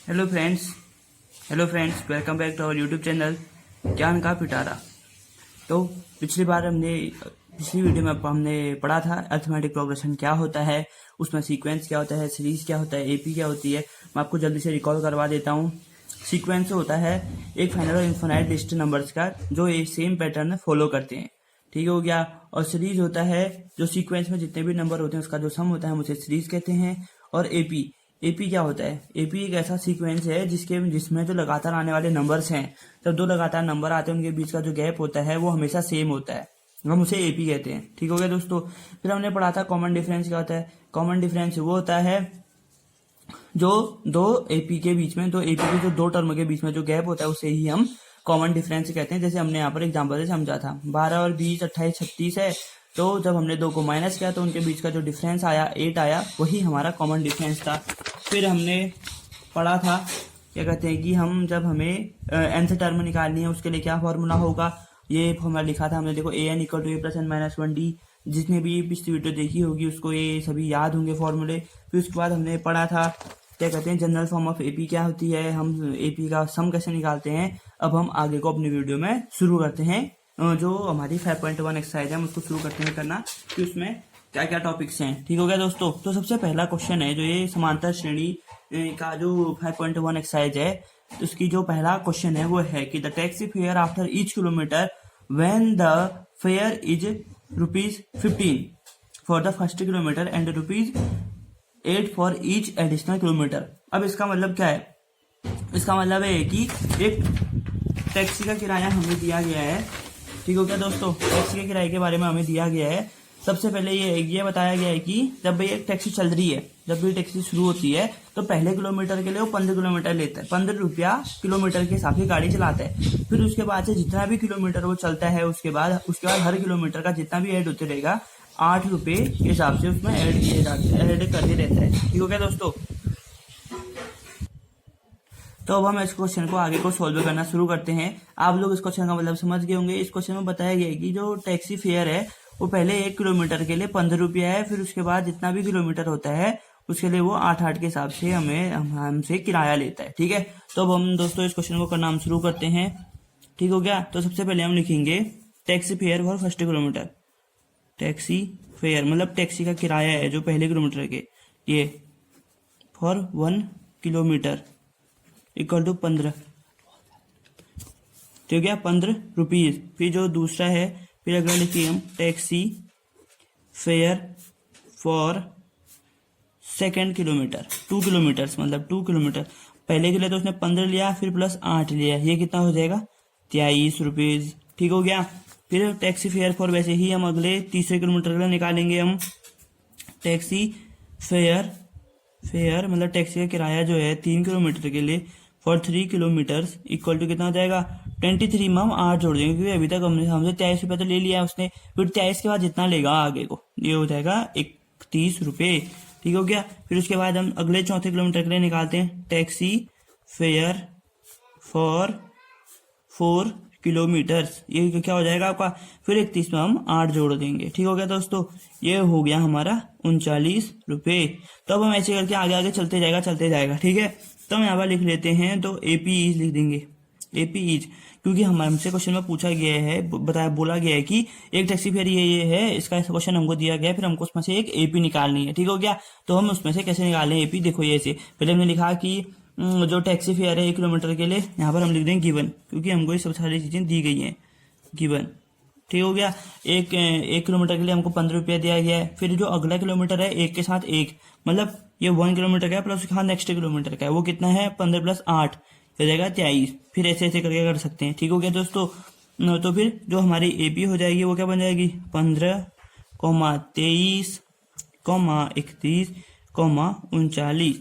Hello friends welcome back to our YouTube channel Gyan ka पिटारा। तो पिछली video में हमने पढ़ा था अरिथमेटिक प्रोग्रेशन क्या होता है, उसमें सीक्वेंस क्या होता है, सीरीज क्या होता है, एपी क्या होती है। मैं आपको जल्दी से रिकॉल करवा देता हूँ। सीक्वेंस होता है एक फाइनल और इन्फिनाइट लिस्ट नंबर्स का जो एक सेम पैटर्न फॉलो करते हैं, ठीक हो गया। और सीरीज होता है जो सीक्वेंस में जितने भी नंबर होते हैं उसका जो सम होता है हम उसे सीरीज कहते हैं। और एपी क्या होता है? एपी एक ऐसा सीक्वेंस है जिसमें जो लगातार आने वाले नंबर्स हैं, जब दो लगातार नंबर आते हैं उनके बीच का जो गैप होता है वो हमेशा सेम होता है, हम उसे एपी कहते हैं, ठीक हो गया दोस्तों। फिर हमने पढ़ा था कॉमन डिफरेंस क्या होता है। कॉमन डिफरेंस वो होता है जो दो एपी के बीच में, जो दो टर्म के बीच में जो गैप होता है उसे ही हम कॉमन डिफरेंस कहते हैं। जैसे हमने यहाँ पर एग्जाम्पल से समझा था 12 और 20 28 36 है, तो जब हमने दो को माइनस किया तो उनके बीच का जो डिफरेंस आया 8 आया, वही हमारा कॉमन डिफरेंस था। फिर हमने पढ़ा था क्या कहते हैं कि हम जब हमें nth टर्म निकालनी है उसके लिए क्या फॉर्मूला होगा, ये फॉर्मूला लिखा था हमने। देखो an = a + n - 1d। जिसने भी पिछली वीडियो देखी होगी उसको ये सभी याद होंगे फॉर्मूले। फिर उसके बाद हमने पढ़ा था क्या कहते हैं जनरल फॉर्म ऑफ एपी क्या होती है, हम एपी का सम कैसे निकालते हैं। अब हम आगे को अपनी वीडियो में शुरू करते हैं। जो हमारी 5.1 एक्सरसाइज है हम उसको शुरू करते हैं करना कि उसमें क्या क्या टॉपिक्स हैं, ठीक हो गया दोस्तों। तो सबसे पहला क्वेश्चन है जो ये समांतर श्रेणी का जो 5.1 एक्सरसाइज है, उसकी जो पहला क्वेश्चन है वो है कि the taxi fare after each kilometre when the fair is ₹15 for the first kilometre and ₹8 for each additional kilometre. अब इसका मतलब क्या है? इसका मतलब है कि एक टैक्सी का किराया हमें दिया गया है, ठीक हो गया दोस्तों। टैक्सी के किराए के बारे में हमें दिया गया है। सबसे पहले ये बताया गया है कि जब भी एक टैक्सी चल रही है, जब भी टैक्सी शुरू होती है तो पहले किलोमीटर के लिए वो 15 किलोमीटर लेता है, 15 रुपया किलोमीटर के हिसाब से गाड़ी चलाता है। फिर उसके बाद से जितना भी किलोमीटर वो चलता है उसके बाद हर किलोमीटर का जितना भी ऐड होते रहेगा 8 रुपये के हिसाब से उसमें ऐड करते रहता है, ठीक हो गया दोस्तों। तो अब हम इस क्वेश्चन को आगे को सॉल्व करना शुरू करते हैं। आप लोग इस क्वेश्चन का मतलब समझ गए होंगे। इस क्वेश्चन में बताया गया है कि जो टैक्सी फेयर है वो पहले 1 किलोमीटर के लिए 15 रुपया है, फिर उसके बाद जितना भी किलोमीटर होता है उसके लिए वो 8 के हिसाब से हमसे किराया लेता है, ठीक है। तो अब हम दोस्तों इस क्वेश्चन को करना हम शुरू करते हैं, ठीक हो गया। तो सबसे पहले हम लिखेंगे taxi fare for first kilometre. Taxi fare मतलब टैक्सी का किराया है जो पहले किलोमीटर के, ये फॉर 1 किलोमीटर = 15, ठीक है, 15 रुपीज। फिर जो दूसरा है, फिर अगला लिखिए हम taxi fare for second kilometre 2 kilometre, मतलब 2 किलोमीटर। पहले के लिए तो उसने 15 लिया, फिर प्लस 8 लिया, ये कितना हो जाएगा 23 रुपीज, ठीक हो गया। फिर टैक्सी फेयर फॉर, वैसे ही हम अगले तीसरे किलोमीटर के लिए निकालेंगे हम टैक्सी फेयर मतलब टैक्सी का किराया जो है 3 किलोमीटर के लिए फॉर 3 किलोमीटर इक्वल टू कितना हो जाएगा 23 में हम 8 जोड़ देंगे क्योंकि अभी तक हमसे 23 रुपये तो ले लिया उसने। फिर 23 के बाद जितना लेगा आगे को ये हो जाएगा 31 रुपये, ठीक हो गया। फिर उसके बाद हम अगले चौथे किलोमीटर के लिए निकालते हैं टैक्सी फेयर फॉर 4 किलोमीटर्स, ये क्या हो जाएगा आपका, फिर 31 में हम 8 जोड़ देंगे, ठीक हो गया दोस्तों। ये हो गया हमारा 39 रुपये। तो अब हम ऐसे करके आगे आगे चलते जाएगा, ठीक है। तो हम यहाँ पर लिख लेते हैं, तो एपी ईज लिख देंगे, एपी ईज, क्योंकि हमसे क्वेश्चन में पूछा गया है, बोला गया है कि एक टैक्सी फेयर ये है, इसका क्वेश्चन हमको दिया गया है, फिर हमको उसमें से एक एपी निकालनी है, ठीक हो गया। तो हम उसमें से कैसे निकालें एपी, देखो ये से पहले हमने लिखा कि जो टैक्सी फेयर है 1 किलोमीटर के लिए, यहाँ पर हम लिख देंगे गिवन, क्योंकि हमको ये सब सारी चीजें दी गई हैं, गिवन, ठीक हो गया। एक किलोमीटर के लिए हमको 15 रुपया दिया गया है। फिर जो अगला किलोमीटर है 1 के साथ 1, मतलब ये 1 किलोमीटर का है प्लस उसके साथ नेक्स्ट किलोमीटर का है, वो कितना है 15 + 8 हो जाएगा 23। फिर ऐसे करके कर सकते हैं, ठीक हो गया दोस्तों। तो फिर जो हमारी एपी हो जाएगी वो क्या बन जाएगी 15, 23, 31, 39 ...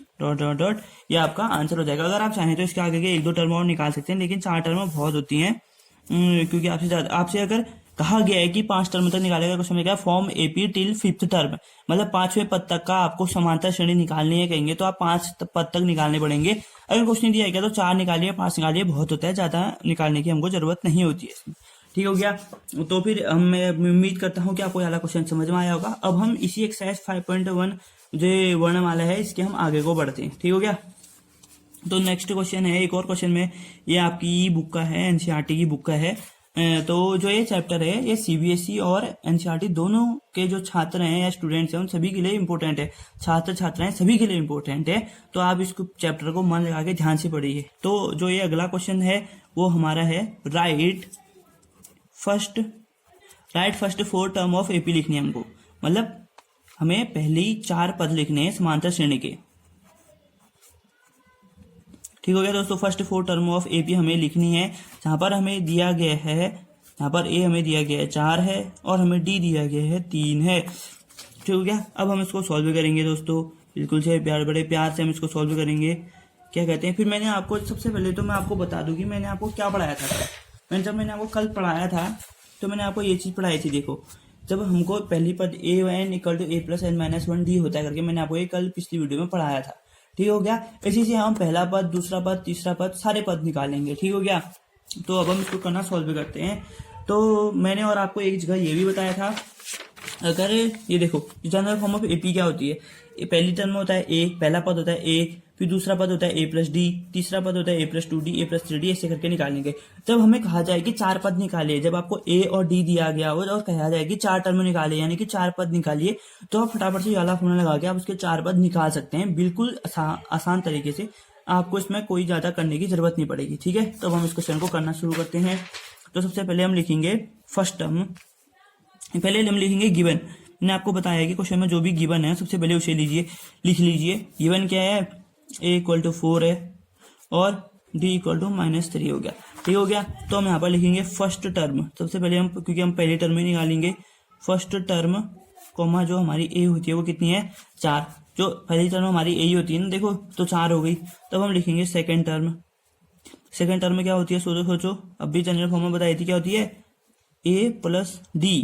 ये आपका आंसर हो जाएगा। अगर आप चाहें तो इसके आगे के 1-2 टर्म और निकाल सकते हैं, लेकिन 4 टर्म बहुत होती हैं, क्योंकि आपसे अगर कहा गया है कि 5 टर्म तक निकालेगा, क्वेश्चन में क्या form AP till 5th term, मतलब 5वें पद तक का आपको समांतर श्रेणी निकालनी है कहेंगे तो आप 5 पद तक निकालने पड़ेंगे। अगर क्वेश्चन दिया गया तो 4 निकालिए, 5 निकालिए, बहुत होता है, ज्यादा निकालने की हमको जरूरत नहीं होती है इसमें, ठीक हो गया। तो फिर मैं उम्मीद करता हूँ कि आपको वाला क्वेश्चन समझ में आया होगा। अब हम इसी एक्सरसाइज 5.1 जो वर्णमाला है इसके हम आगे को बढ़ते हैं, ठीक हो गया। तो नेक्स्ट क्वेश्चन है, एक और क्वेश्चन में, ये आपकी बुक का है, एनसीईआरटी की बुक का है। तो जो ये चैप्टर है ये सीबीएसई और एनसीईआरटी दोनों के जो छात्र हैं या स्टूडेंट्स हैं उन सभी के लिए इंपॉर्टेंट है, छात्र छात्राएं सभी के लिए इंपॉर्टेंट है। तो आप इस चैप्टर को मन लगा के ध्यान से पढ़िए। तो जो ये अगला क्वेश्चन है वो हमारा है, right first 4 term of AP लिखनी है हमको, मतलब हमें पहली 4 पद लिखने हैं समांतर श्रेणी के। ठीक हो गया दोस्तों, फर्स्ट 4 टर्म ऑफ एपी हमें लिखनी है। जहां पर हमें दिया गया है, यहाँ पर ए हमें दिया गया है 4 है और हमें डी दिया गया है 3 है। ठीक हो गया, अब हम इसको सॉल्व करेंगे दोस्तों, बिल्कुल से बड़े प्यार से हम इसको सॉल्व करेंगे। क्या कहते हैं, फिर मैंने आपको सबसे पहले तो मैं आपको बता दूं कि मैंने आपको क्या पढ़ाया था। जब मैंने आपको कल पढ़ाया था तो मैंने आपको ये चीज पढ़ाई थी। देखो, जब हमको पहली पद a(n = a + n - 1 d होता है करके मैंने आपको ये कल पिछली वीडियो में पढ़ाया था। ठीक हो गया, इसी से हम पहला पद, दूसरा पद, तीसरा पद, सारे पद निकालेंगे। ठीक हो गया, तो अब हम इसको करना सॉल्व करते हैं। तो मैंने और आपको एक जगह ये भी बताया था, अगर ये देखो जनरल फॉर्म ऑफ एपी क्या होती है, पहली टर्म में होता है ए, पहला पद होता है ए, फिर दूसरा पद होता है a + d, तीसरा पद होता है a + 2d, a + 3d, ऐसे करके निकालेंगे। जब हमें कहा जाए कि 4 पद निकालिए, जब आपको a और d दिया गया हो और कहा जाए कि 4 टर्म निकालिए यानी कि 4 पद निकालिए, तो आप फटाफट से वाला फॉर्मूला लगा के आप उसके 4 पद निकाल सकते हैं, बिल्कुल आसान तरीके से। आपको इसमें कोई ज्यादा करने की जरूरत नहीं पड़ेगी। ठीक है, तो हम इस क्वेश्चन को करना शुरू करते हैं। तो सबसे पहले हम लिखेंगे फर्स्ट टर्म, पहले हम लिखेंगे गिवन। मैंने आपको बताया कि क्वेश्चन में जो भी गिवन है सबसे पहले उसे लिख लीजिए। गिवन क्या है, a = 4 है और d = -3 हो गया। ठीक हो गया, तो हम यहाँ पर लिखेंगे फर्स्ट टर्म। सबसे पहले हम, क्योंकि हम पहली टर्म ही निकालेंगे, फर्स्ट टर्म कॉमा जो हमारी a होती है वो कितनी है, 4। जो पहली टर्म हमारी a ही होती है ना, देखो, तो 4 हो गई। तब हम लिखेंगे सेकेंड टर्म। सेकेंड टर्म में क्या होती है, सोचो, अब भी जनरल फॉर्म में बताई थी क्या होती है, a + d।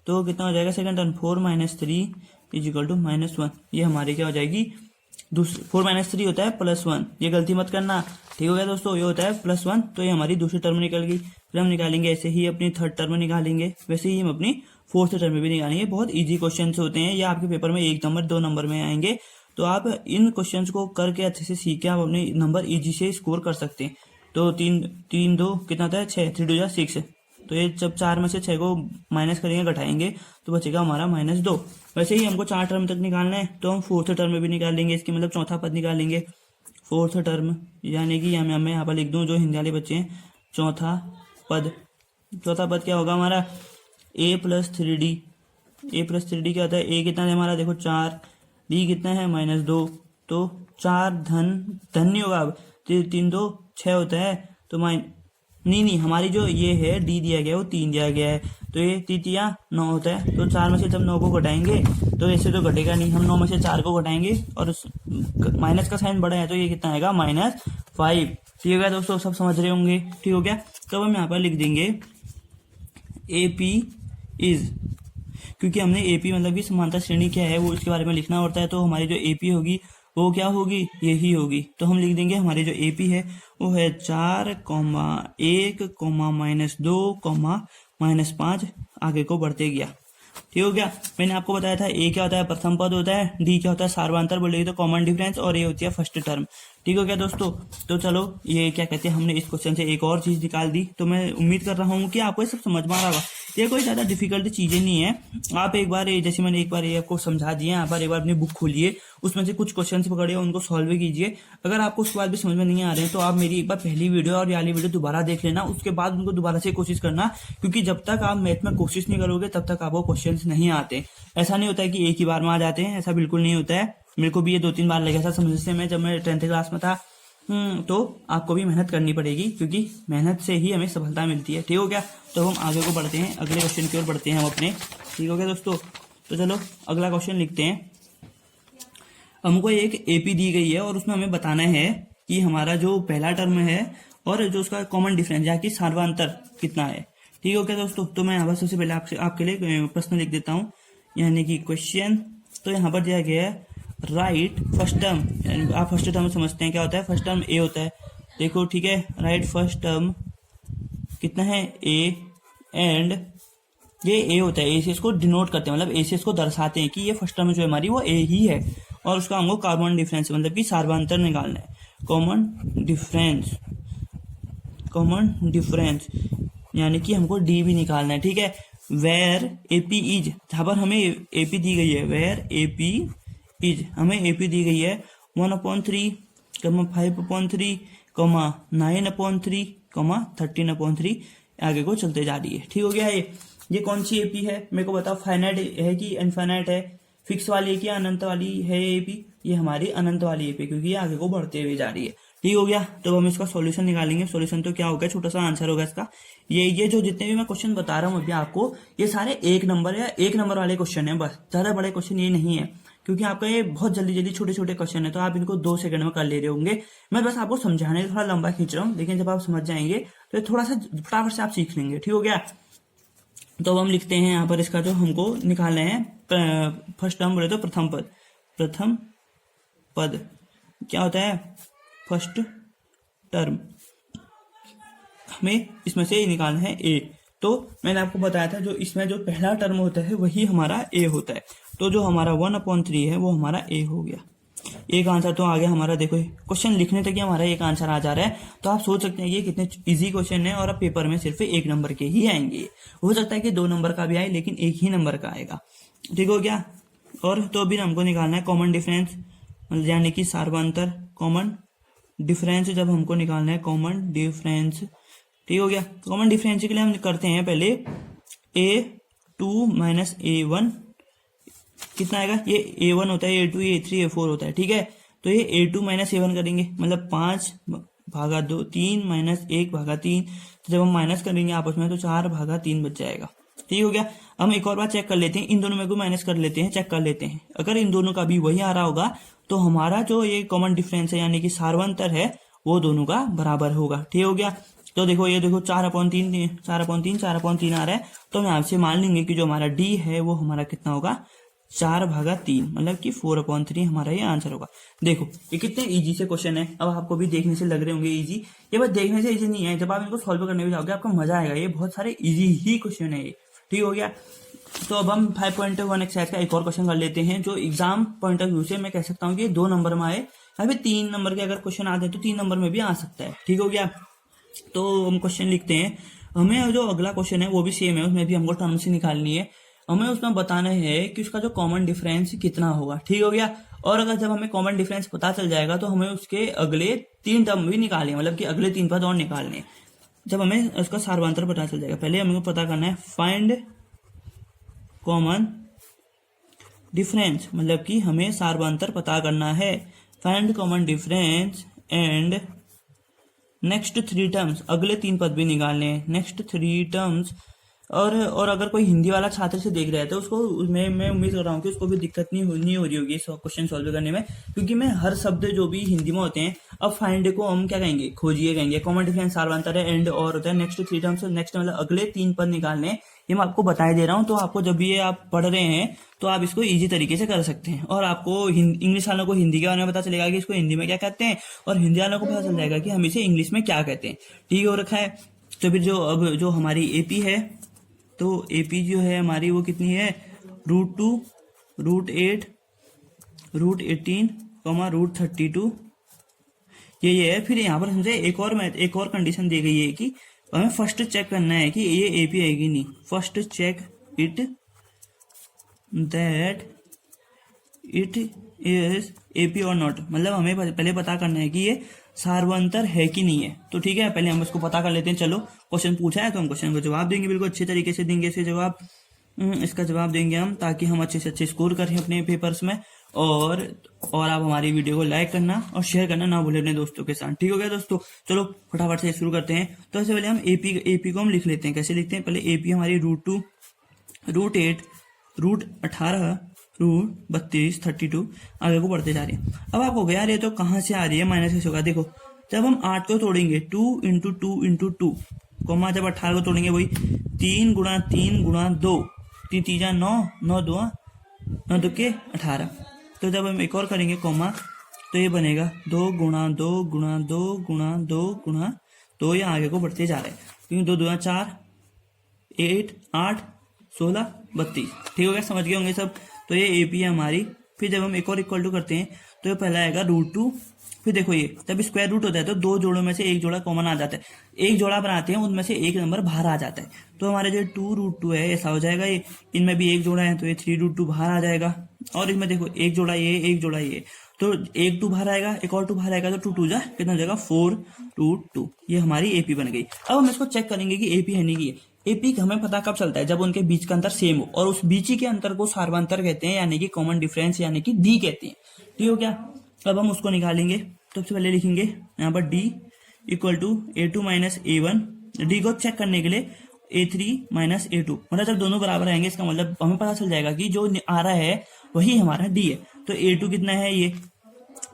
तो कितना हो जाएगा सेकेंड टर्म, 4 - 3 = -1। ये हमारी क्या हो जाएगी, 4 - 3 होता है +1, ये गलती मत करना। ठीक हो गया दोस्तों, ये होता है +1, तो ये हमारी दूसरी टर्म निकल गई। फिर हम निकालेंगे ऐसे ही अपनी थर्ड टर्म निकालेंगे, वैसे ही हम अपनी फोर्थ टर्म भी निकालेंगे। बहुत इजी क्वेश्चन होते हैं, ये आपके पेपर में 1 नंबर 2 नंबर में आएंगे। तो आप इन क्वेश्चन को करके अच्छे से सीख के आप अपने नंबर इजी से स्कोर कर सकते हैं। तो 3 2 कितना होता है, 6, 3 2 6। तो ये जब 4 में से 6 को माइनस करेंगे, घटाएंगे, तो बचेगा हमारा -2। वैसे ही हमको 4 टर्म तक निकालना है, तो हम फोर्थ टर्म में भी निकालेंगे, इसकी मतलब चौथा पद निकालेंगे। फोर्थ टर्म यानी कि मैं यहाँ पर लिख दूं, जो हिंदी वाले बच्चे हैं, चौथा पद क्या होगा हमारा, a + 3d। a + 3d क्या होता है, a कितना है हमारा, देखो 4, d कितना है -2। तो 4 धन नहीं होगा, अब 3 2 6 होता है, तो नहीं, हमारी जो ये है डी दिया गया है वो 3 दिया गया है, तो ये 3 9 होता है। तो 4 में से जब 9 को घटाएंगे तो ऐसे तो घटेगा नहीं, हम 9 में से 4 को घटाएंगे और माइनस का साइन बड़ा है, तो ये कितना आएगा, -5। ठीक हो गया दोस्तों, सब समझ रहे होंगे। ठीक हो गया, तो हम यहाँ पर लिख देंगे एपी इज, क्योंकि हमने एपी मतलब कि समांतर श्रेणी क्या है वो इसके बारे में लिखना होता है। तो हमारी जो एपी होगी वो क्या होगी, यही होगी। तो हम लिख देंगे हमारी जो एपी है वो है 4, 1, -2, -5, आगे को बढ़ते गया। ठीक हो गया, मैंने आपको बताया था ए क्या होता है, प्रथम पद होता है, डी क्या होता है, सार्वंतर बोलेगी तो कॉमन डिफरेंस, और ए होती है फर्स्ट टर्म। ठीक हो गया दोस्तों, तो चलो ये क्या कहते हैं, हमने इस क्वेश्चन से एक और चीज निकाल दी। तो मैं उम्मीद कर रहा हूँ कि आपको ये सब समझ में आ रहा होगा। ये कोई ज्यादा डिफिकल्ट चीजें नहीं है। आप एक बार जैसे मैंने एक बार ये आपको समझा दिया, यहाँ पर एक बार अपनी बुक खोलिए, उसमें से कुछ क्वेश्चन पकड़िए, उनको सॉल्व कीजिए। अगर आपको उसके बाद भी समझ में नहीं आ रहे हैं तो आप मेरी एक बार पहली वीडियो और वाली वीडियो दोबारा देख लेना, उसके बाद उनको दोबारा से कोशिश करना, क्योंकि जब तक आप मैथ में कोशिश नहीं करोगे तब तक आपको क्वेश्चन नहीं आते। ऐसा नहीं होता है कि एक ही बार में आ जाते हैं, ऐसा बिल्कुल नहीं होता है। मेरे को भी ये 2-3 बार लगा था समझने से, जब मैं 10th क्लास में था। तो आपको भी मेहनत करनी पड़ेगी, क्योंकि मेहनत से ही हमें सफलता मिलती है। ठीक हो गया, तो हम आगे को बढ़ते हैं, अगले क्वेश्चन की ओर बढ़ते हैं हम अपने। ठीक हो गया दोस्तों, तो चलो अगला क्वेश्चन लिखते हैं। हमको एक एपी दी गई है और उसमें हमें बताना है कि हमारा जो पहला टर्म है और जो उसका कॉमन डिफरेंस या कि सार्वंतर कितना है। ठीक हो गया दोस्तों, तो मैं यहाँ पर सबसे पहले आपके लिए प्रश्न लिख देता हूँ, यानी कि क्वेश्चन। तो यहाँ पर दिया गया है राइट फर्स्ट टर्म, आप फर्स्ट टर्म समझते हैं क्या होता है, फर्स्ट टर्म ए होता है। देखो ठीक है, राइट फर्स्ट टर्म कितना है, ए, एंड ये ए होता है, ए से इसको डिनोट करते हैं, मतलब ए से इसको दर्शाते हैं कि ये फर्स्ट टर्म जो है हमारी वो ए ही है, और उसका हमको कार्बन डिफरेंस मतलब कि सार्वंतर निकालना है। कॉमन डिफरेंस यानी कि हमको डी भी निकालना है, ठीक है। वेयर एपी इज, जहाँ पर हमें एपी दी गई है, वेयर एपी इज, हमें एपी दी गई है 1/3, 5/3, 9/3, 13/3, आगे को चलते जा रही है। ठीक हो गया। ये कौन सी एपी है मेरे को बताओ, फाइनाइट है कि इनफाइनाइट है, फिक्स वाली है कि अनंत वाली है एपी? ये हमारी अनंत वाली एपी, क्योंकि ये आगे को बढ़ते हुए जा रही है। ठीक हो गया। तो हम इसका सॉल्यूशन निकालेंगे। सॉल्यूशन तो क्या होगा, छोटा सा आंसर होगा इसका। ये जो जितने भी मैं क्वेश्चन बता रहा हूँ अभी आपको, ये सारे 1 नंबर या 1 नंबर वाले क्वेश्चन है, बस ज्यादा बड़े क्वेश्चन ये नहीं है, क्योंकि आपका ये बहुत जल्दी जल्दी छोटे छोटे क्वेश्चन है, तो आप इनको 2 सेकंड में कर ले रहे होंगे। मैं बस आपको समझाने थोड़ा लंबा खींच रहा हूँ, लेकिन जब आप समझ जाएंगे तो ये थोड़ा सा फटाफट से आप सीख लेंगे। ठीक हो गया। तो हम लिखते हैं यहाँ पर, इसका जो हमको निकालना है, फर्स्ट टर्म बोले तो प्रथम पद क्या होता है, फर्स्ट टर्म, हमें इसमें से निकालना है ए। तो मैंने आपको बताया था जो इसमें जो पहला टर्म होता है वही हमारा ए होता है। तो जो हमारा 1/3 है वो हमारा ए हो गया। एक आंसर तो आ गया हमारा। देखो क्वेश्चन लिखने तक ही हमारा एक आंसर आ जा रहा है, तो आप सोच सकते हैं ये कितने इजी क्वेश्चन है, और अब पेपर में सिर्फ 1 नंबर के ही आएंगे। हो सकता है कि 2 नंबर का भी आए, लेकिन 1 ही नंबर का आएगा। ठीक हो गया। और तो अभी हमको निकालना है कॉमन डिफरेंस, यानी कि सार्वंतर। कॉमन डिफरेंस जब हमको निकालना है, कॉमन डिफरेंस, ठीक हो गया। कॉमन डिफरेंस के लिए हम करते हैं पहले A2 - A1 कितना आएगा, ये A1 होता है, A2, A3, A4 होता है, ठीक है। तो ये A2 - A1 करेंगे, मतलब 5/2, 3 - 1/3। तो जब हम माइनस करेंगे आपस में तो 4/3 बच जाएगा। ठीक हो गया। हम एक और बार चेक कर लेते हैं, इन दोनों में को माइनस कर लेते हैं, चेक कर लेते हैं। अगर इन दोनों का भी वही आ रहा होगा तो हमारा जो ये कॉमन डिफरेंस है, यानी कि सार्वंतर है, वो दोनों का बराबर होगा। ठीक हो गया। तो देखो ये देखो 4/3 4/3 आ रहा है, तो हम यहाँ से मान लेंगे कि जो हमारा डी है वो हमारा कितना होगा, 4/3, मतलब कि 4/3 हमारा ये आंसर होगा। देखो ये कितने इजी से क्वेश्चन है। अब आपको भी देखने से लग रहे होंगे इजी, ये बस देखने से इजी नहीं है, जब आप इनको सॉल्व करने में जाओगे आपको मजा आएगा। ये बहुत सारे इजी ही क्वेश्चन है ये। ठीक हो गया। तो अब हम 5.1 एक्सरसाइज का एक और क्वेश्चन कर लेते हैं, जो एग्जाम पॉइंट ऑफ व्यू से मैं कह सकता हूँ कि 2 नंबर में आए, या फिर 3 नंबर के अगर क्वेश्चन आते हैं तो 3 नंबर में भी आ सकता है। ठीक हो गया। तो हम क्वेश्चन लिखते हैं। हमें जो अगला क्वेश्चन है वो भी सेम है, उसमें भी हमको टर्म से निकालनी है। हमें उसमें बताना है कि उसका जो कॉमन डिफरेंस कितना होगा। ठीक हो गया। और अगर जब हमें कॉमन डिफरेंस पता चल जाएगा तो हमें उसके अगले 3 टर्म भी निकालने, मतलब कि अगले 3 पद और निकालने, जब हमें उसका सार्वंतर पता चल जाएगा। पहले हमें पता करना है फाइंड कॉमन डिफरेंस, मतलब कि हमें सार्वंतर पता करना है। Find common difference and next 3 terms, अगले 3 पद भी निकालने हैं, नेक्स्ट 3 टर्म्स। और अगर कोई हिंदी वाला छात्र से देख रहा है तो उसको मैं उम्मीद कर रहा हूँ कि उसको भी दिक्कत नहीं हो रही होगी क्वेश्चन सॉल्व करने में, क्योंकि मैं हर शब्द जो भी हिंदी में होते हैं, अब फाइंड को हम क्या कहेंगे, खोजिए कहेंगे। कॉमन डिफरेंस, सार्वंतर है, एंड और होता है नेक्स्ट 3 टर्म्स। नेक्स्ट मतलब अगले 3 पद निकालने, ये मैं आपको बताए दे रहा हूँ। तो आपको जब भी ये आप पढ़ रहे हैं तो आप इसको इजी तरीके से कर सकते हैं, और आपको इंग्लिश वालों को हिंदी के बारे में पता चलेगा कि इसको हिंदी में क्या कहते हैं, और हिंदी वालों को पता चल जाएगा कि हम इसे इंग्लिश में क्या कहते हैं। ठीक हो रखा है। तो फिर जो हमारी एपी है, तो एपी जो है हमारी वो कितनी है, √2, √8, √18, √32, ये है। फिर यहाँ पर हमसे एक और कंडीशन दी गई है कि हमें फर्स्ट चेक करना है कि ये एपी है कि नहीं। First check it that it is AP और नॉट, मतलब हमें पहले पता करना है कि ये सार्वंतर है कि नहीं है। तो ठीक है, पहले हम इसको पता कर लेते हैं। चलो क्वेश्चन पूछा है तो हम क्वेश्चन को जवाब देंगे, बिल्कुल अच्छे तरीके से देंगे इसे जवाब। इसका जवाब देंगे हम, ताकि हम अच्छे से अच्छे स्कोर करें अपने पेपर्स में। और आप हमारी वीडियो को लाइक करना और शेयर करना ना भूलें अपने दोस्तों के साथ। ठीक हो गया दोस्तों। चलो फटाफट से शुरू करते हैं। तो इससे पहले हम एपी को हम लिख लेते हैं। कैसे लिखते हैं, पहले एपी हमारी √2, √8, √18, √32, 32, आगे को बढ़ते जा रहे हैं। अब आपको गया ये तो कहाँ से आ रही है, माइनस कैसे होगा। देखो जब हम 8 को तोड़ेंगे 2 × 2 × 2, कोमा जब 18 को तोड़ेंगे वही 3 × 3 × 2, 3 3 9, 9 2 9 2 के 18। तो जब हम एक और करेंगे कोमा, तो ये बनेगा 2 × 2 × 2 × 2 × 2, ये आगे को बढ़ते जा रहे हैं, क्योंकि 2 2 4, 8 8 16 32। ठीक हो गया, समझ गए होंगे सब। तो ये एपी है हमारी। फिर जब हम एक और इक्वल टू करते हैं तो ये पहला आएगा √2, फिर देखो ये जब स्क्वायर रूट होता है तो दो जोड़ों में से एक जोड़ा कॉमन आ जाता है, एक जोड़ा बनाते हैं उनमें से एक नंबर बाहर आ जाता है। तो हमारे जो 2√2 है ऐसा हो जाएगा, ये इनमें भी एक जोड़ा है तो ये 3√2 बाहर आ जाएगा। और इसमें देखो एक जोड़ा ये, एक जोड़ा ये, तो एक 2 बाहर आएगा, एक और 2 बाहर आएगा, तो 2 2 जा कितना हो जाएगा 4√2। ये हमारी एपी बन गई। अब हम इसको चेक करेंगे कि एपी है नहीं की। एपी का हमें पता कब चलता है, जब उनके बीच का अंतर सेम हो, और उस बीच के अंतर को सार्वंतर कहते हैं, यानी कि कॉमन डिफरेंस, यानी कि डी कहते हैं। ठीक हो गया। अब हम उसको निकालेंगे। तो सबसे पहले लिखेंगे यहाँ पर D equal to A2 minus A1। D को चेक करने के लिए A3 माइनस A2, मतलब जब दोनों बराबर आएंगे इसका मतलब हमें पता चल जाएगा कि जो आ रहा है वही हमारा डी है। तो A2 कितना है, ये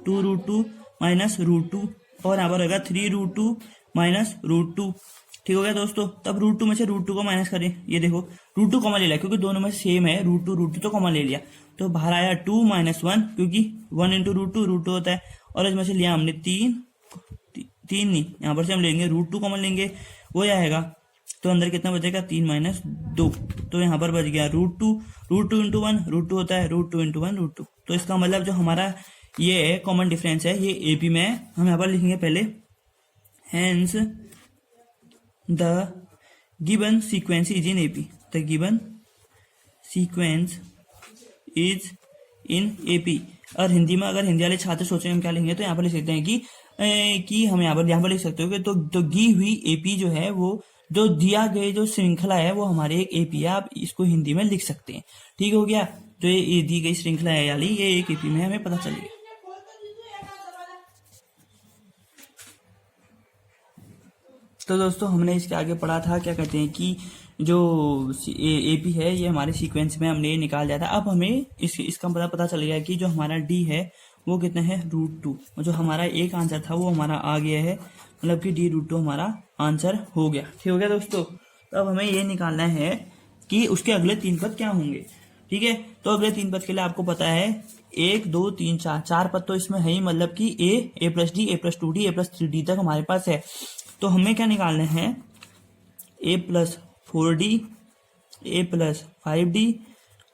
2√2 माइनस √2, और यहाँ पर होगा 3√2 माइनस √2। ठीक हो गया दोस्तों। तब √2 में से √2 को माइनस करें। ये देखो √2 कॉमन ले लिया क्योंकि दोनों में सेम है, √2 तो कॉमन ले लिया, तो बाहर आया 2 माइनस 1, क्योंकि 1 इंटू √2 होता है, और इसमें से लिया हमने 3 नहीं, यहाँ पर से हम लेंगे √2 कॉमन लेंगे, वो आएगा। तो अंदर कितना बचेगा 3 माइनस 2, तो यहाँ पर बच गया √2 इंटू 1, √2 होता है, √2 इंटू 1 √2। तो इसका मतलब जो हमारा ये है कॉमन डिफरेंस है, ये एपी में है। हम यहाँ पर लिखेंगे पहले hence the given sequence is in AP, the given sequence is in AP. और हिंदी में अगर हिंदी वाले छात्र सोचें हम क्या लिखेंगे, तो यहाँ पर लिख सकते हैं कि हम यहाँ पर लिख सकते हो कि तो गी हुई एपी जो है, वो जो दिया गए जो श्रृंखला है वो हमारे एक एपी है। आप इसको हिंदी में लिख सकते हैं। ठीक हो गया। जो ये दी गई श्रृंखला है यानी ये एक एपी में हमें पता चलेगा। तो दोस्तों हमने इसके आगे पढ़ा था, क्या कहते हैं कि जो एपी है ये हमारे सीक्वेंस में हमने निकाल दिया था। अब हमें इसका पता चल गया कि जो हमारा डी है वो कितना है √2, और जो हमारा एक आंसर था वो हमारा आ गया है, मतलब कि D√2 हमारा आंसर हो गया। ठीक हो गया दोस्तों। तो अब हमें ये निकालना है कि उसके अगले 3 पद क्या होंगे। ठीक है। तो अगले 3 पद के लिए आपको पता है 1 2 3 4 पद तो इसमें है ही, मतलब कि a plus D, a plus 2d, a plus 3d तक हमारे पास है। तो हमें क्या निकालना है, a plus 4d, a plus 5d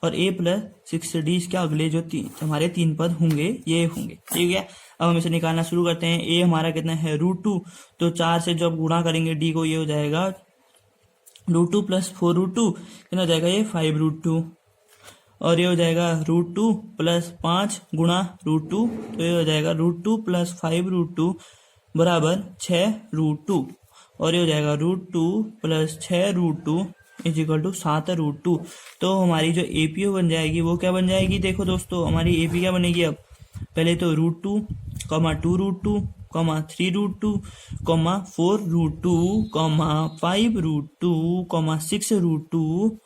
और a प्लस 6d। इसके अगले जो हमारे 3 पद होंगे ये होंगे। ठीक है। अब हम इसे निकालना शुरू करते हैं। a हमारा कितना है √2, तो 4 से जब गुणा करेंगे d को, ये हो जाएगा √2 प्लस 4√2, कितना हो जाएगा ये 5√2, और ये हो जाएगा √2 प्लस 5 गुणा √2, तो ये हो जाएगा √2 प्लस 5√2 बराबर 6√2, और ये हो जाएगा √2 प्लस 6√2 इज इक्वल टू 7√2। तो हमारी जो एपीओ बन जाएगी वो क्या बन जाएगी, देखो दोस्तों हमारी एपी क्या बनेगी। अब पहले तो √2, 2√2, 3√2, 4√2, 5√2, 6√2,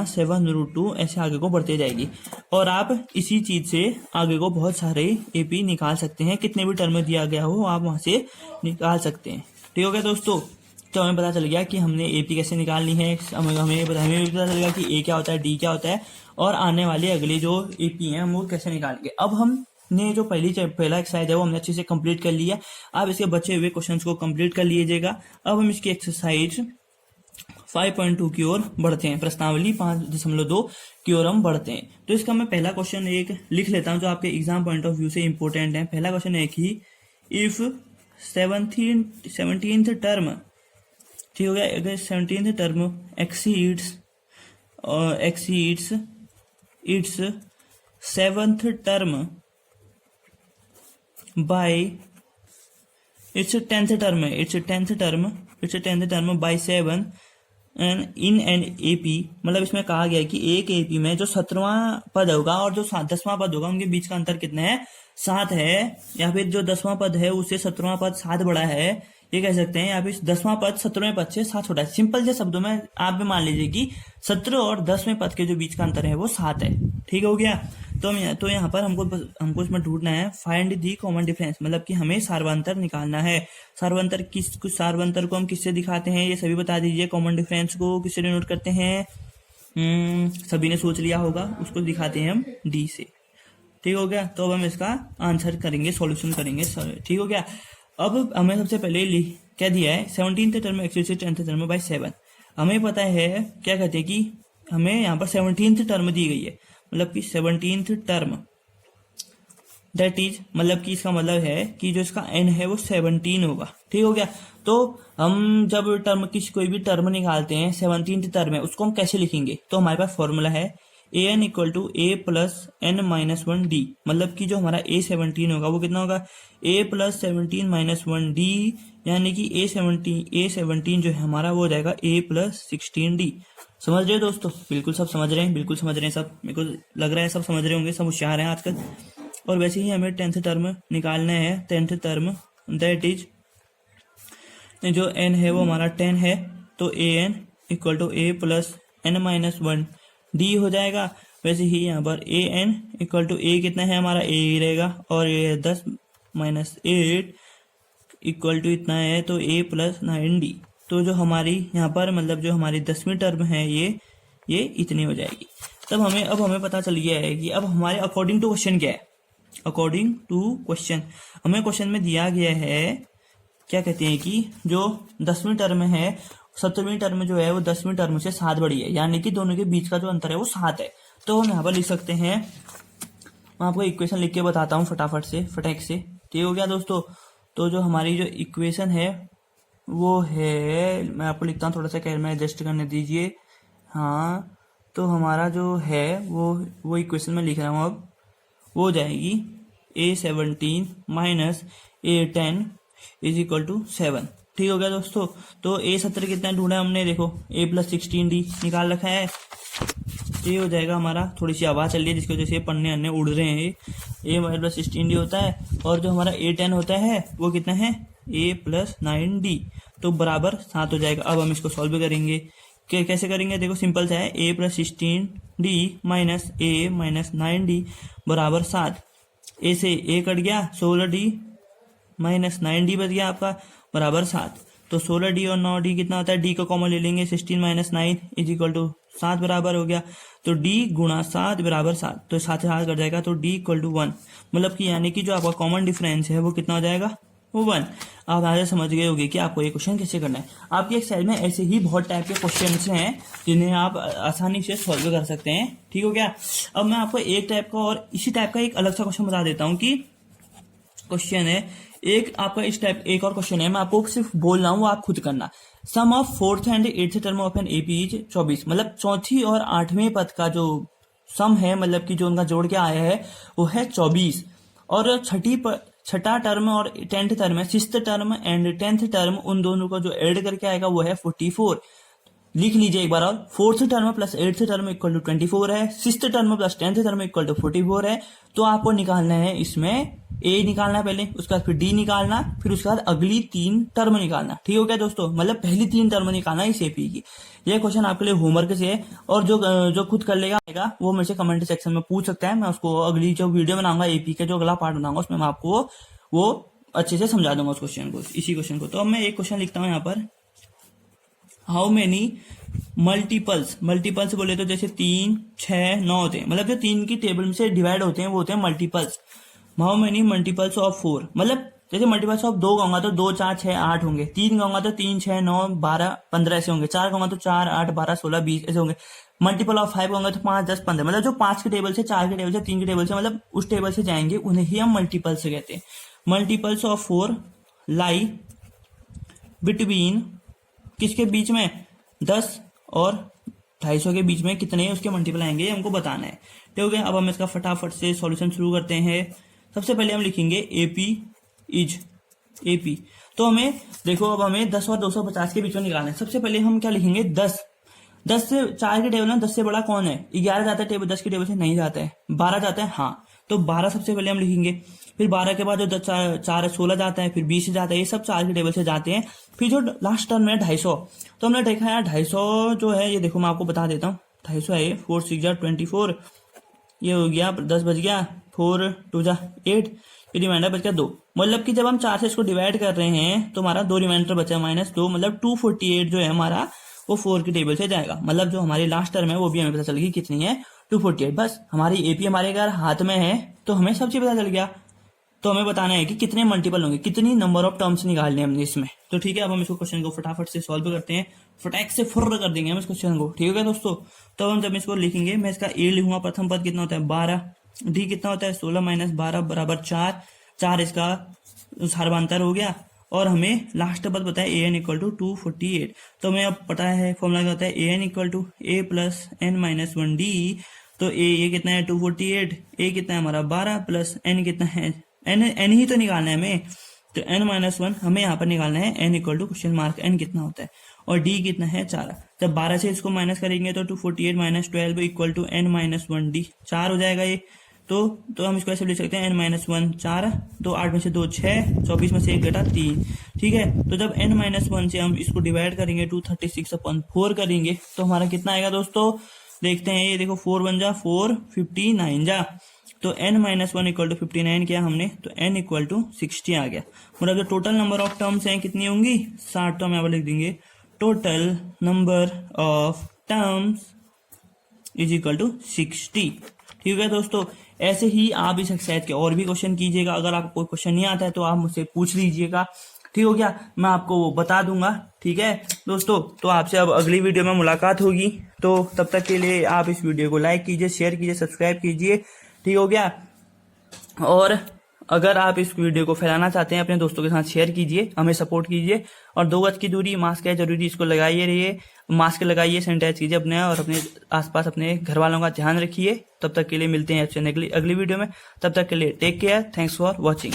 7√2, ऐसे आगे को बढ़ते जाएगी। और आप इसी चीज से आगे को बहुत सारे एपी निकाल सकते हैं, कितने भी टर्म दिया गया हो आप वहां से निकाल सकते हैं। ठीक हो गया दोस्तों। तो हमें पता चल गया कि हमने एपी कैसे निकालनी है, हमें पता चल गया कि ए क्या होता है, डी क्या होता है, और आने वाले अगले जो एपी हैं हम वो कैसे निकालेंगे। अब हमने जो पहला एक्सरसाइज है वो हमने अच्छे से कंप्लीट कर लिया। आप इसके बचे हुए क्वेश्चंस को कंप्लीट कर लीजिएगा। अब हम इसकी एक्सरसाइज 5.2 की ओर बढ़ते हैं, प्रश्नावली 5.2 की ओर हम बढ़ते हैं। तो इसका मैं पहला क्वेश्चन एक लिख लेता हूं जो आपके एग्जाम पॉइंट ऑफ व्यू से इंपॉर्टेंट है। पहला क्वेश्चन है कि इफ 17th टर्म, ठीक हो गया, अगर 17th term exceeds its 7th term by it's 10th term by 7 in an AP, मतलब इसमें कहा गया है कि एक एपी में जो 17वां पद होगा और जो 10वां पद होगा उनके बीच का अंतर कितना है, 7 है, या फिर जो 10वां पद है उससे 17वां पद 7 बड़ा है, ये कह सकते हैं। या फिर 10वां पद 17वें पद से 7 छोटा है। सिंपल से शब्दों में आप भी मान लीजिए कि 17 और 10वें पद के जो बीच का अंतर है वो 7 है। ठीक हो गया। तो यहाँ पर हमको इसमें ढूंढना है फाइंड दी कॉमन डिफरेंस, मतलब कि हमें सार्वंतर निकालना है। सार्वंतर को हम किससे दिखाते हैं ये सभी बता दीजिए। कॉमन डिफरेंस को किससे डिनोट करते हैं, सभी ने सोच लिया होगा, उसको दिखाते हैं हम डी से। ठीक हो गया। तो अब हम इसका आंसर करेंगे, सॉल्यूशन करेंगे। ठीक हो गया। अब हमें सबसे पहले क्या दिया है, 17th term exceeds 10th term by 7। हमें पता है क्या कहते हैं कि हमें यहाँ पर 17th टर्म दी गई है, मतलब कि 17th टर्म दैट इज मतलब कि इसका मतलब है कि जो इसका n है वो 17 होगा। ठीक हो गया। तो हम जब टर्म की कोई भी टर्म निकालते हैं 17th टर्म है, उसको हम कैसे लिखेंगे? तो हमारे पास फॉर्मूला है an equal to A plus N minus one D. मतलब कि जो हमारा a17 होगा वो कितना होगा? a plus 17 minus one D, यानी कि a17 जो है हमारा वो हो जाएगा a प्लस 16d। समझ रहे हो दोस्तों? बिल्कुल सब समझ रहे हैं, बिल्कुल समझ रहे हैं सब। मेरे को लग रहा है सब समझ रहे होंगे, सब होशियार हैं आजकल। और वैसे ही हमें 10th टर्म निकालना है। 10th टर्म दैट इज जो n है वो हमारा 10 है, तो an equal to a plus N minus one D हो जाएगा। वैसे ही यहाँ पर an इक्वल टू a कितना है हमारा? a ही रहेगा, और ये 10 माइनस 8 इक्वल टू इतना है, तो a प्लस 9d। तो जो हमारी यहाँ पर मतलब जो हमारी 10वीं टर्म है ये इतनी हो जाएगी। तब अब हमें पता चल गया है कि अब हमारे अकॉर्डिंग टू क्वेश्चन क्या है। अकॉर्डिंग टू क्वेश्चन हमें क्वेश्चन में दिया गया है, क्या कहते हैं कि जो 10वीं टर्म है 17वीं टर्म जो है वो 10वीं टर्म से 7 बड़ी है, यानी कि दोनों के बीच का जो अंतर है वो 7 है। तो हम यहाँ पर लिख सकते हैं, मैं आपको इक्वेशन लिख के बताता हूँ फटाफट से, फटाक से। ठीक हो गया दोस्तों? तो जो हमारी जो इक्वेशन है वो है, मैं आपको लिखता हूँ, थोड़ा सा कैमरा एडजस्ट करने दीजिए। हाँ, तो हमारा जो है वो इक्वेशन में लिख रहा हूँ अब, वो हो जाएगी a17 minus a10 is equal to 7। ठीक हो गया दोस्तों? तो a17 कितना ढूंढा हमने? देखो a प्लस 16d निकाल रखा है। ये हो जाएगा हमारा, थोड़ी सी आवाज चल रही है जिसकी वजह से पन्ने अन्ने उड़ रहे हैं। a प्लस 16d होता है, और जो हमारा a10 होता है वो कितना है? a प्लस 9d, तो बराबर 7 हो जाएगा। अब हम इसको सॉल्व करेंगे। कैसे करेंगे? देखो सिंपल सा है, a plus 16d minus a minus 9d बराबर 7। a से a कट गया, 16d माइनस 9d बच गया आपका बराबर 7। तो 16d और 9d कितना होता है? d को कॉमन ले लेंगे, 16 माइनस 9 इज इक्वल टू 7 बराबर हो गया। तो d गुणा 7 बराबर 7, तो 7 से 7 कट जाएगा, तो d इक्वल टू 1। मतलब कि यानी कि जो आपका कॉमन डिफरेंस है वो कितना हो जाएगा? वो 1। आप आगे समझ गए होंगे कि आपको ये क्वेश्चन कैसे करना है। आपके एक साइड में ऐसे ही बहुत टाइप के क्वेश्चन हैं जिन्हें आप आसानी से सॉल्व कर सकते हैं। ठीक हो गया? अब मैं आपको एक टाइप का और इसी टाइप का एक अलग सा क्वेश्चन बता देता हूँ कि क्वेश्चन है एक आपका इस टाइप, एक और क्वेश्चन है, मैं आपको सिर्फ बोल रहा हूँ, वो आप खुद करना। Sum of 4th and 8th term of an AP is 24। मतलब चौथी और 8वें पद का जो सम है, मतलब कि जो उनका जोड़ के आया है वो है 24। और छठा टर्म और 10th टर्म है, 6th term and 10th term, उन दोनों को जो ऐड करके आएगा वो है 44। लिख लीजिए एक बार और, 4th term plus 8th term equal to 24 है, 6th term plus 10th term equal to 44 है। तो आपको निकालना है इसमें a निकालना पहले, उसके बाद फिर d निकालना, फिर उसके बाद अगली 3 टर्म निकालना। ठीक हो गया दोस्तों? मतलब पहली 3 टर्म निकालना इस एपी की। ये क्वेश्चन आपके लिए होमवर्क से है, और जो खुद कर लेगा वो मेरे से कमेंट सेक्शन में पूछ सकता है। मैं उसको अगली जो वीडियो बनाऊंगा एपी का जो अगला पार्ट बनाऊंगा उसमें मैं आपको वो अच्छे से समझा दूंगा उस क्वेश्चन को, इसी क्वेश्चन को। तो अब मैं एक क्वेश्चन लिखता हूँ यहाँ पर, हाउ मेनी मल्टीपल्स बोले तो जैसे 3, 6, 9 होते हैं, मतलब जो 3 की टेबल से डिवाइड होते हैं वो होते हैं multiples. How many multiples of 4, मतलब जैसे मल्टीपल्स ऑफ 2 कहूंगा तो 2, 4, 6, 8 होंगे, 3 कहूंगा तो 3, 6, 9, 12, 15 ऐसे होंगे, 4 कहूंगा तो 4, 8, 12, 16, 20 ऐसे होंगे। मल्टीपल ऑफ 5 होंगे तो 5, 10, 15, मतलब जो 5 के टेबल से, 4 के टेबल से, 3 के टेबल से, मतलब उस टेबल से जाएंगे उन्हें ही हम मल्टीपल्स कहते हैं। मल्टीपल्स ऑफ 4 लाई बिटवीन, किसके बीच में? 10 और 250 के बीच में कितने उसके मल्टीपल आएंगे ये हमको बताना है। ठीक हो गया? अब हम इसका फटाफट से सॉल्यूशन शुरू करते हैं। सबसे पहले हम लिखेंगे एपी इज एपी। तो हमें देखो, अब हमें 10 और 250 के बीच में निकालना है। सबसे पहले हम क्या लिखेंगे? 10 से 4 के टेबल में 10 से बड़ा कौन है? 11 जाता है टेबल, 10 के टेबल से नहीं जाता है। 12 जाता है, हाँ, तो 12 सबसे पहले हम लिखेंगे। फिर 12 के बाद जो 4 16 जाता है, फिर 20 जाता है, ये सब 4 के टेबल से जाते हैं। फिर जो लास्ट टर्म है 250, तो हमने देखा है 250 जो है, ये देखो मैं आपको बता देता हूँ, 250 है 4 6 24, ये हो गया 10 बच गया, 4 2 8, ये रिमाइंडर बच गया 2। मतलब कि जब हम 4 से इसको डिवाइड कर रहे हैं तो हमारा 2 रिमाइंडर बचा -2, मतलब 248 जो है हमारा वो 4 के टेबल से जाएगा। मतलब जो हमारी लास्ट टर्म है वो भी हमें पता चल गई कितनी है, 248। बस हमारी एपी हमारे अगर हाथ में है तो हमें सब चीज पता चल गया। तो हमें बताना है कि कितने मल्टीपल होंगे, कितनी नंबर ऑफ टर्म्स निकालने हमने इसमें। तो ठीक है, अब हम इसको क्वेश्चन को फटाफट से सॉल्व करते हैं, फटाक से फुर्र कर देंगे हम इस क्वेश्चन को। ठीक है दोस्तों? तो हम जब इसको लिखेंगे, मैं इसका ए लिखूंगा, प्रथम पद कितना होता है 12, डी कितना होता है 16 माइनस 12 बराबर 4, 4 इसका सार्वधातुक हो गया। और हमें लास्ट पद पता है ए एन इक्वल टू 248। तो हमें अब पता है फॉर्मूला क्या होता है, A N equal to A plus N minus 1 D. तो ये कितना है 248, ए कितना है हमारा 12 प्लस एन कितना है, एन ही तो निकालना है हमें, तो एन माइनस 1 हमें यहाँ पर निकालना है, N equal to question mark N कितना होता है, और डी कितना है 4। जब 12 से इसको माइनस करेंगे तो 248 minus 12 equal to N minus 1 D, 4 हो जाएगा ये। तो हम इसको ऐसे लिख सकते हैं, एन माइनस 1 4, तो 8 में से 2 6, 24 में से 1 घटा 3, ठीक है। तो जब एन माइनस 1 से हम इसको डिवाइड करेंगे 236/4 करेंगे तो हमारा कितना आएगा दोस्तों, देखते हैं, ये देखो 4 बन जा 4, 59 जा, तो n माइनस 1 इक्वल टू 59 किया हमने, तो n इक्वल टू 60 आ गया। मतलब जो टोटल नंबर ऑफ टर्म्स हैं कितनी होंगी 60, तो हम यहाँ पर लिख देंगे total number of terms is equal to 60। ठीक है दोस्तों, ऐसे ही आप इस एक्सरसाइज के और भी क्वेश्चन कीजिएगा। अगर आपको कोई क्वेश्चन नहीं आता है तो आप मुझसे पूछ लीजिएगा, ठीक हो गया, मैं आपको वो बता दूंगा। ठीक है दोस्तों, तो आपसे अब अगली वीडियो में मुलाकात होगी, तो तब तक के लिए आप इस वीडियो को लाइक कीजिए, शेयर कीजिए, सब्सक्राइब कीजिए, ठीक हो गया। और अगर आप इस वीडियो को फैलाना चाहते हैं अपने दोस्तों के साथ शेयर कीजिए, हमें सपोर्ट कीजिए। और 2 गज की दूरी, मास्क है जरूरी, इसको लगाइए रहिए, मास्क लगाइए, सैनिटाइज कीजिए अपने और अपने आसपास अपने घर वालों का ध्यान रखिए। तब तक के लिए मिलते हैं अगली वीडियो में, तब तक के लिए take care, thanks for watching.